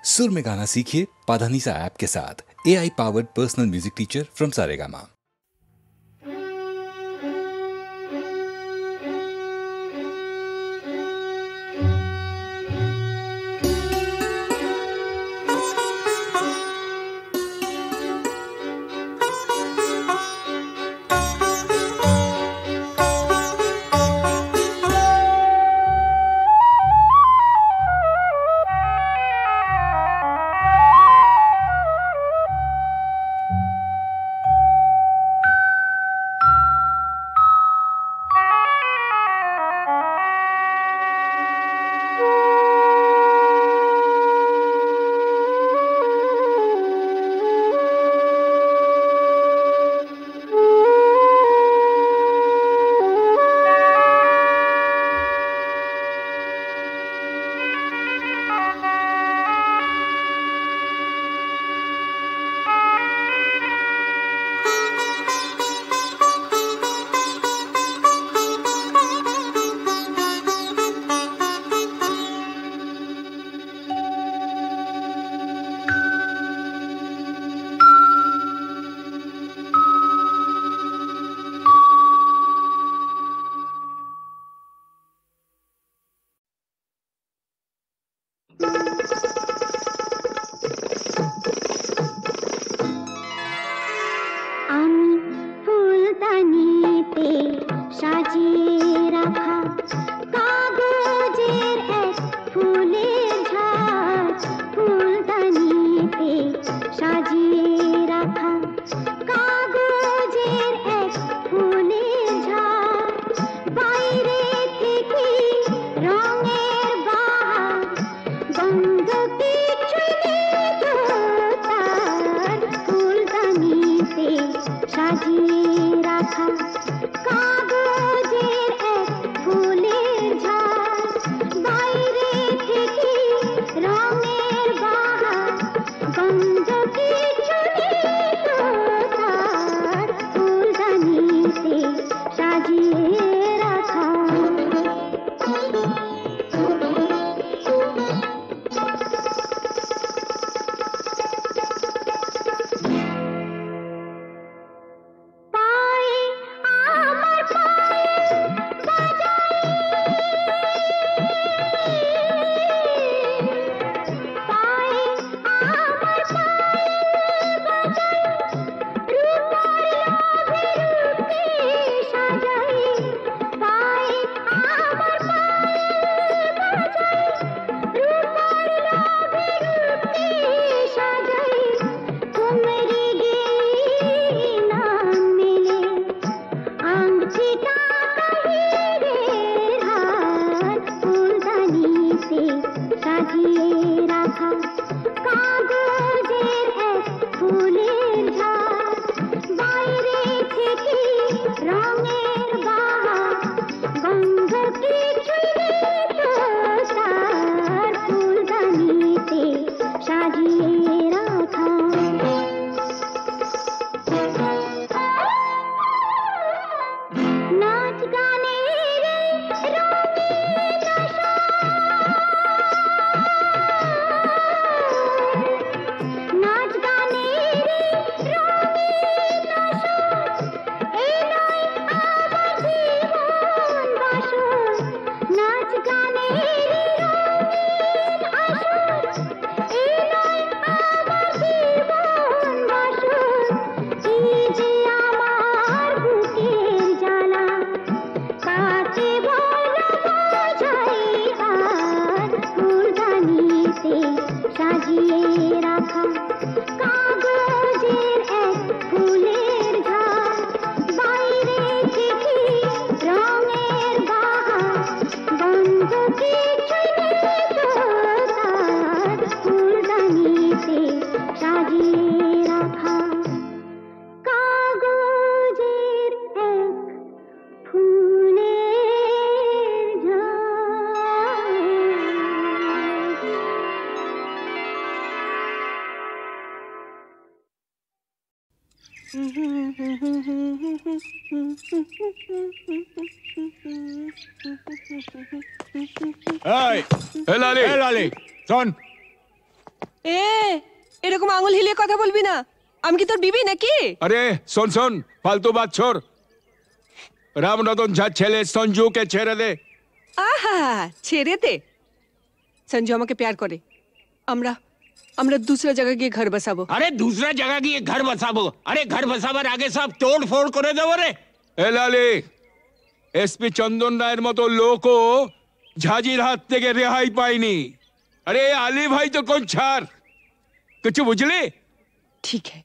सुर में गाना सीखिए पाधानीसा ऐप के साथ। AI powered personal music teacher from Saregama. Hey, Lali, Son. এরকম আঙুল হিলিয়ে কথা বলবি না। আমি কি তোর বিবি নাকি? अरे सुन सुन फालतू बात छोड़। रामरतन झा ছেলে সঞ্জুকে ছেড়ে দে। আহা, ছেড়ে দে। সঞ্জু আমাকে প্যার করে। আমরা আমরা दूसरा जगह গিয়ে ঘর বসাবো। अरे दूसरा जगह की घर बसाबो। अरे घर बसाবার আগে সব তোড় ফোড় করে দেবো রে। এ লালি, এসপি চন্দন রায়ের মতো লোকও ঝাঁঝির হাত থেকে রেহাই পায়নি। আরে আলী ভাই তো কোন ছাড়, কিছু বুঝলি? ঠিক আছে,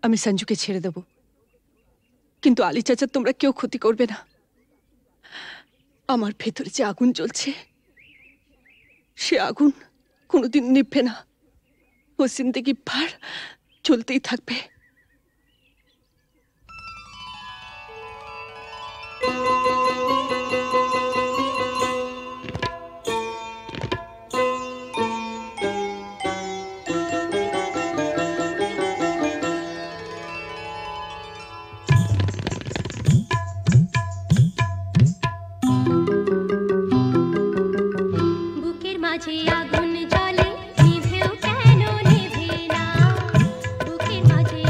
আমি সঞ্জুকে ছেড়ে দেব, কিন্তু আলী চাচা তোমরা কেউ ক্ষতি করবে না। আমার ভেতরে যে আগুন জ্বলছে, সে আগুন কোনোদিন নিভবে না। ও জিন্দেগি ভর চলতেই থাকবে। বুকের মাঝে আগুন জ্বলে নিভেও কেন নিভে না, বুকের মাঝে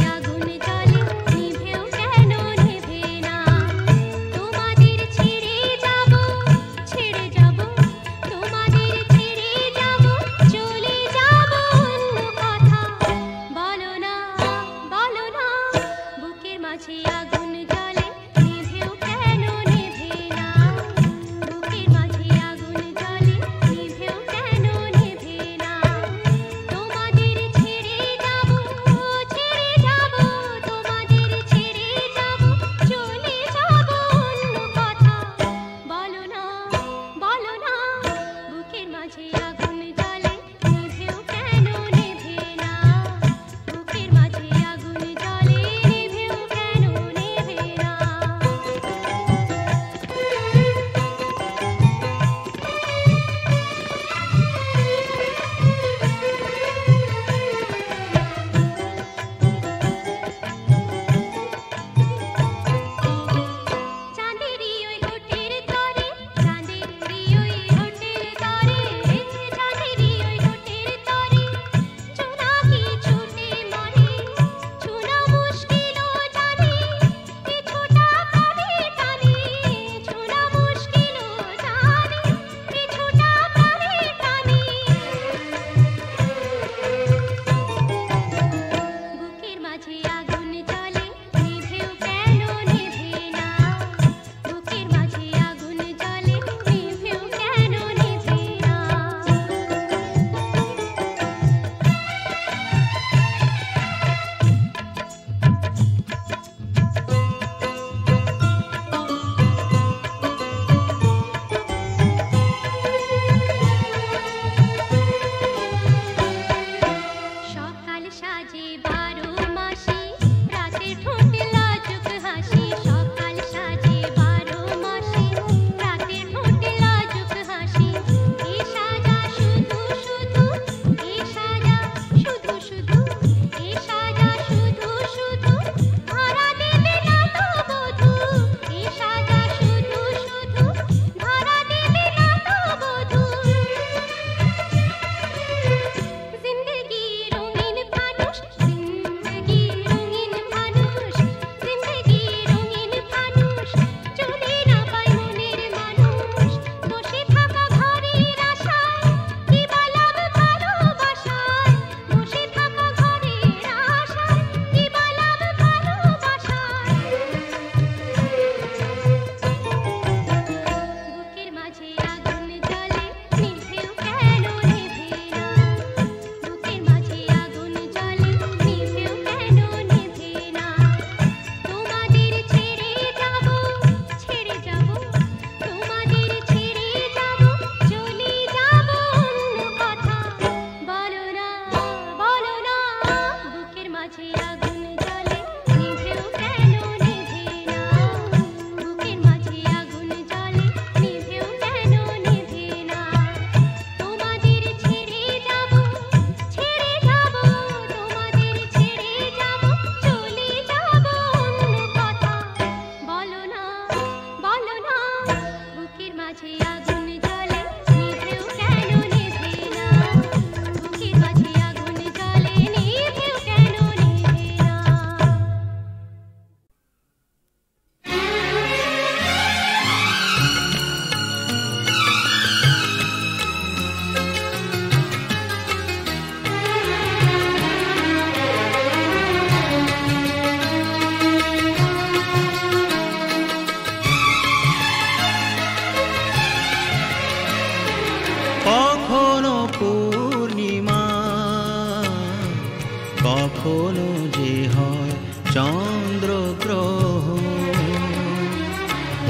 কখনো যে হয় চন্দ্রগ্রহণ,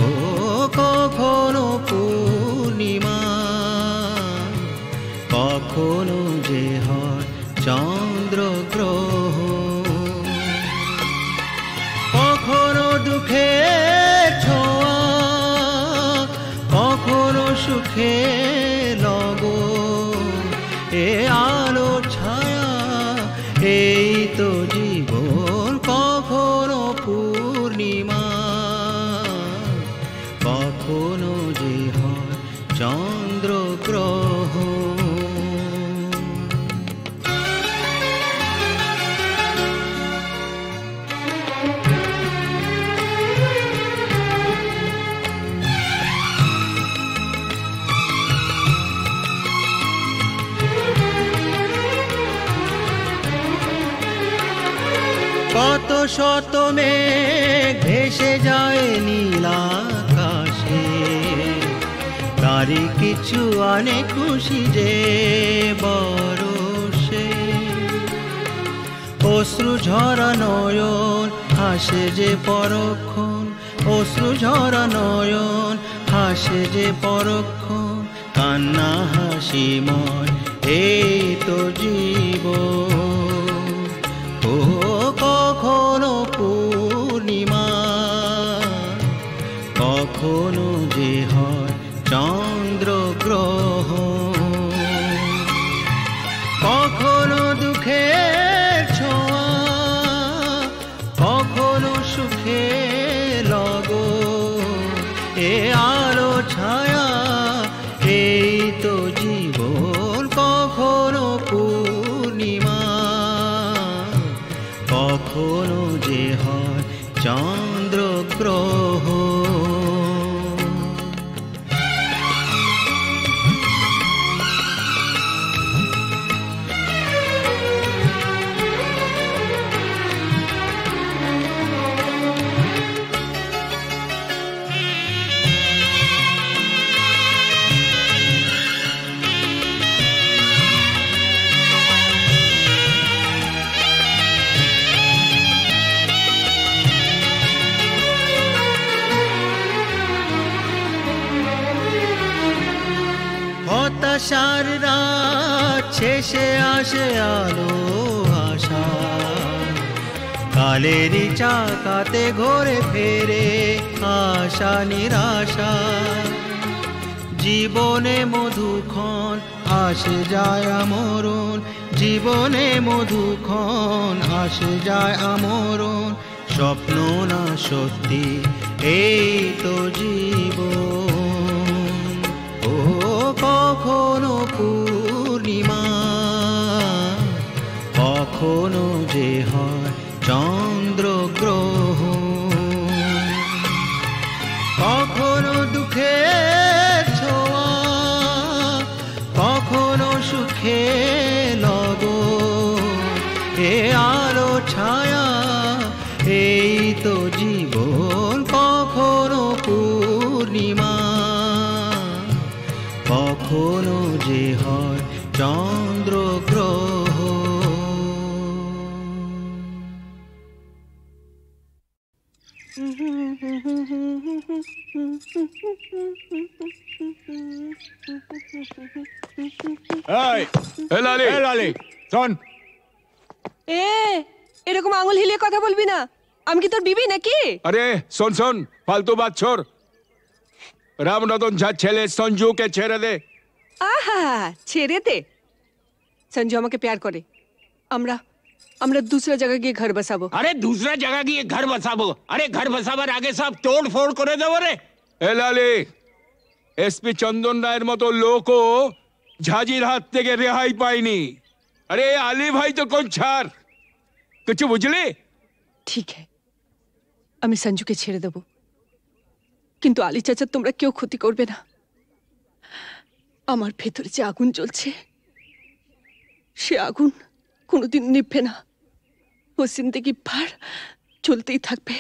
ও কখনো পূর্ণিমা, কখনো যে হয় চন্দ্রগ্রহণ, কখনো দুঃখের ছোঁয়া, কখনো সুখের লগন, এ আলো ছায়া এই তো জীবন। কখনো পূর্ণিমা, কখনো যে হয় চন্দ্রগ্রহণ। কত শত মেঘ ভেসে যায় নীল আকাশে, তারই কিছু আনে খুশি যে বরষে। অশ্রু ঝরা নয়ন হাসে যে পরক্ষণ, অশ্রু ঝরা নয়ন হাসে যে পরক্ষণ, কান্না হাসিময় এই তো জীবন। ও কখনো পূর্ণিমা, কখনো যে হয় চন্দ্রগ্রহণ, কখনো দুঃখের ছোঁয়া, কখনো সুখের লগন, এ আলো ছায়া এই তো জীবন। কখনো পূর্ণিমা, কখনো যে হয় চন্দ্রগ্রহণ। হতাশার রাত শেষে আসে আলো আশা, কালেরই চাকাতে ঘোরে ফেরে আশা নিরাশা। জীবনে মধুক্ষণ আসে যায় আমরণ, জীবনে মধুক্ষণ আসে যায় আমরণ, স্বপ্ন না সত্যি এই তো জীবন। ও কখনো পূর্ণিমা, কখনো যে হয় চন্দ্রগ্রহণ, কখনো দুঃখের ছোঁয়া, কখনো সুখের লগন, এ আলো ছায়া এই তো জীবন। কখনো পূর্ণিমা, কখনো যে হয় চন্দ্রগ্রহণ। লালি শোন, এরকম আঙুল হিলিয়ে কথা বলবি না, আমি কি তোর বিবি নাকি? আরে শোন শোন, ফালতু বাত ছোড়। রামরতন ঝার ছেলে সঞ্জুকে ছেড়ে দে। আহা, ছেড়ে দে। সঞ্জু আমাকে প্যার করে, আমরা আমরা दूसरा जगह গিয়ে ঘর বসাবো। अरे दूसरा जगह गए घर बसाबो, अरे घर बसाবার আগে সব তোড় ফোড় করে দেবো রে। এ লালি, এসপি চন্দন রায়ের মতো লোকও ঝাঁঝির হাত থেকে রেহাই পায়নি। আরে আলী ভাই তো কোন ছাড়, কিছু বুঝলি? ঠিক है, আমি সঞ্জুকে ছেড়ে দেব, কিন্তু আলী চাচা তোমরা কেউ ক্ষতি করবে না। আমার ভেতরে যে আগুন জ্বলছে, সে আগুন কোনোদিন নিভবে না, ও জিন্দেগি ভর জ্বলতেই থাকবে।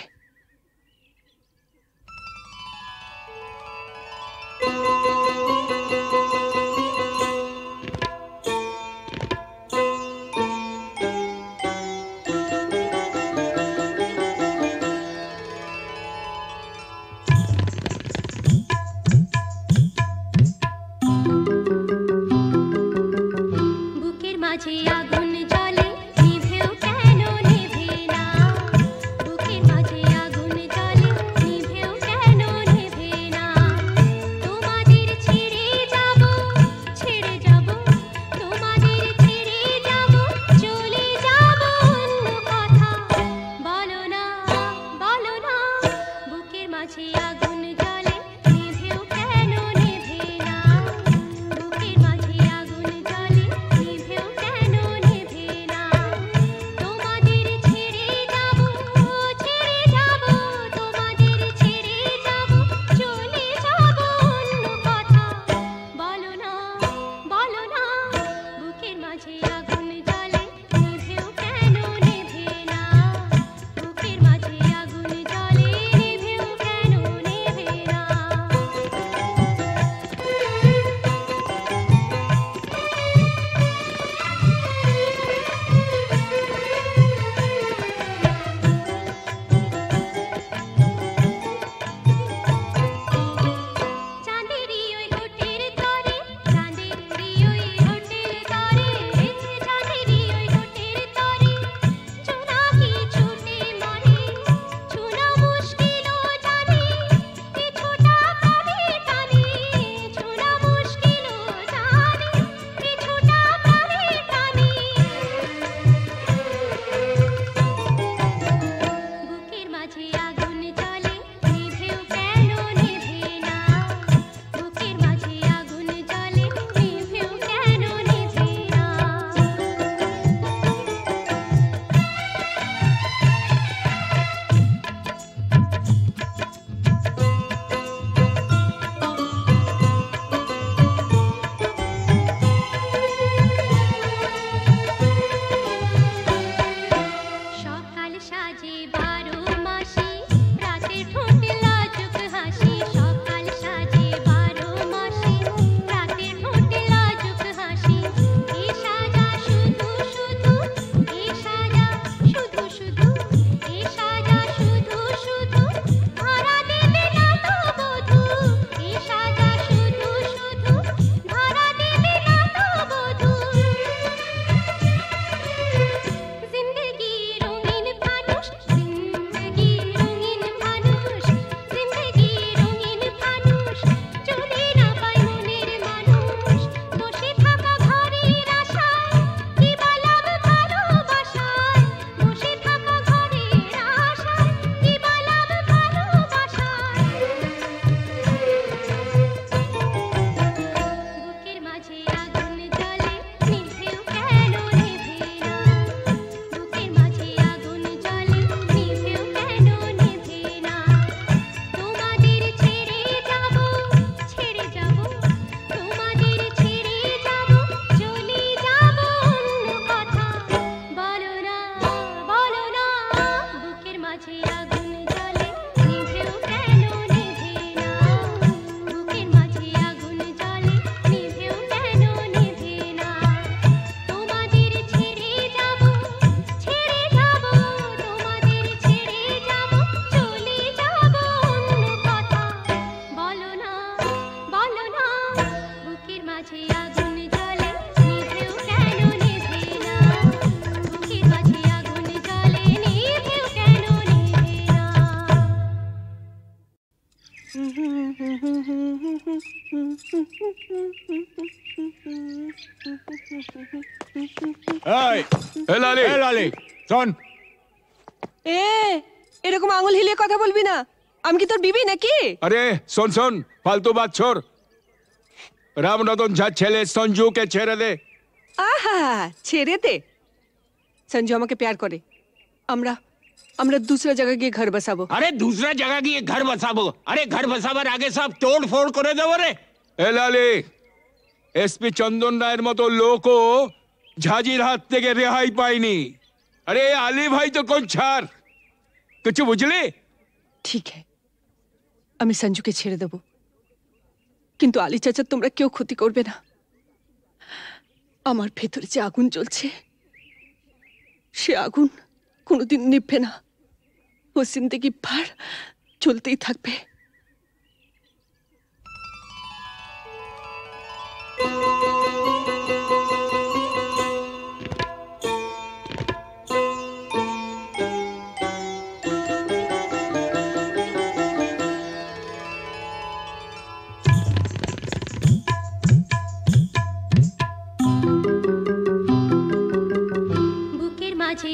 মাঝে আগুন জ্বলে নিভেও কেন নেভে না বুকের মাঝে আগুন জ্বলে নিভেও কেন নেভে না তোমাদের ছেড়ে যাব তোমাদের ছেড়ে যাব চলে যাব অন্য কথা বলো না বুকের মাঝে আগুন জ্বলে নিভেও কেন নেভে না বুকের মাঝে আগুন জ্বলে নিভেও কেন নেভে না তোমাদের ছেড়ে যাব তোমাদের ছেড়ে যাব চলে যাব অন্য কথা বলো না বুকের মাঝে আগুন জ্বলে নিভেও কেন নেভে না বুকের মাঝে আগুন জ্বলে নিভেও কেন নেভে না চাঁদেরই ওই হোটেল তরে চাঁদেরই ওই হোটেল তরে চাঁদেরই ওই হোটেল তরে চোরাকি ছুটে মনে ছোনা মুশকিল জানে এ ছোটা প্রাণে টানে ছোনা মুশকিল জানে এ ছোটা প্রাণে টানে বুকের মাঝে আগুন জ্বলে নিভেও কেন নেভে না বুকের মাঝে আগুন জ্বলে নিভেও কেন নেভে না সকাল সাজে 12 মাসি রাতের ঠোঁটে লাজুক হাসি সকাল সাজে 12 মাসি রাতের ঠোঁটে লাজুক হাসি এ সাজা শুধু শুধু এ সাজা শুধু শুধু এ সাজা শুধু শুধু ধরা দেবে না তো বধূ এ সাজা শুধু শুধু ধরা দেবে না তো বধূ জিন্দগি রঙিন ফানুষ জিন্দগি রঙিন ফানুষ জিন্দগি রঙিন ফানুষ চলে না পায় মনের মানুষ বসে থাকা ঘরের আশায় কি বালাম ভালোবাসায় বসে থাকা ঘরের আশায় কি বালাম ভালোবাসায় বুকের মাঝে আগুন জ্বলে নিভেও কেন নেভে না বুকের মাঝে আগুন জ্বলে নিভেও কেন নেভে না তোমাদের ছেড়ে যাব তোমাদের ছেড়ে যাব চলে যাব অন্য কথা বলো না বুকের মাঝে আগুন জ্বলে নিভেও কেন নেভে না বুকের মাঝে আগুন জ্বলে নিভেও কেন নেভে না তোমাদের ছেড়ে যাব তোমাদের ছেড়ে যাব চলে যাব অন্য কথা বলো না বুকের মাঝে আগুন জ্বলে নিভেও কেন নেভে না বুকের মাঝে আগুন জ্বলে নিভেও কেন নেভে না এই এ লালি শোন এরকম আঙুল হিলিয়ে কথা বলবি না আমি কি তোর বিবি নাকি আরে শোন ফালতু বাত ছোড় রামরতন ঝা ছেলে সঞ্জুকে ছেড়ে দে আহা ছেড়ে দে সঞ্জু আমাকে প্যার করে আমরা আমরা दूसरा जगह গিয়ে ঘর বসাবো अरे दूसरा जगह की घर बसाबो अरे घर बसाবার আগে সব তোড় ফোড় করে দেবো রে এ লালি এসপি চন্দন রায়ের মতো লোকও ঝাঁঝির হাত থেকে রেহাই পায়নি আরে আলী ভাই তো কোন ছাড় কিছু বুঝলি ঠিক है আমি সঞ্জুকে ছেড়ে দেব কিন্তু আলী চাচা তোমরা কেউ ক্ষতি করবে না আমার ভেতরে যে আগুন জ্বলছে সে আগুন কোনোদিন নিভবে না ও জিন্দেগি ভর চলতেই থাকবে মাঝে